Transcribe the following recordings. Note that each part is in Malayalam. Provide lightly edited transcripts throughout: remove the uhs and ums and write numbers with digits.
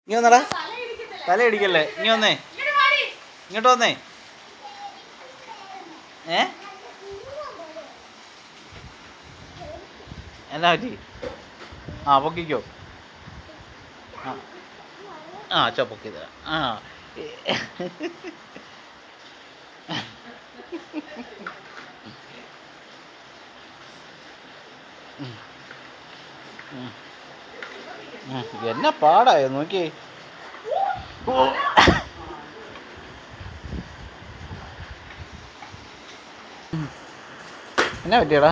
ഇനി വന്നടാ, തല ഇടിക്കല്ലേ. ഇനി വന്നേ, ഇങ്ങോട്ട് വന്നേ. എന്നാ പറ്റി? പൊക്കിക്കോ. അച്ഛാ പൊക്കി തരാം. എന്നാ പാടായോ നോക്കിയേ. എന്നാ പറ്റിയടാ?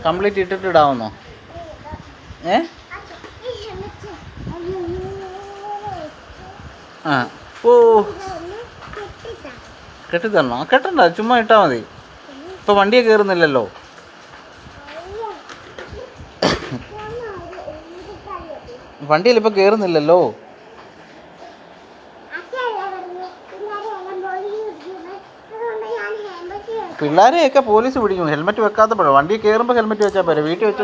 കംപ്ലീറ്റ് ഇട്ടിട്ട് ഇടാവുന്നോ? കെട്ടിത്തരണോ? കെട്ടണ്ട, ചുമ്മാ ഇട്ടാ മതി. ഇപ്പൊ വണ്ടിയെ കയറുന്നില്ലല്ലോ. വണ്ടിയിൽ ഇപ്പൊ കയറുന്നില്ലല്ലോ. പിള്ളേരെയൊക്കെ പോലീസ് പിടിക്കും ഹെൽമെറ്റ് വെക്കാത്തപ്പോഴോ. വണ്ടി കയറുമ്പോൾ ഹെൽമെറ്റ് വെച്ചാൽ പോരെ, വീട്ടിൽ വെച്ച്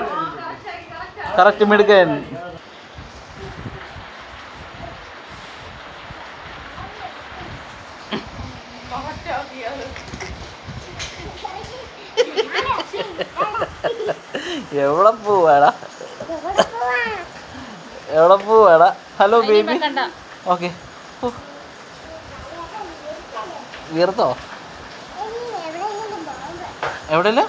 കറക്റ്റ് മിടുക്കൻ. എവിടെ പോവാടാ? എവിടെ പോവാടാ? Hello baby. ഓക്കെ, വീർത്തോ? എവിടെയല്ല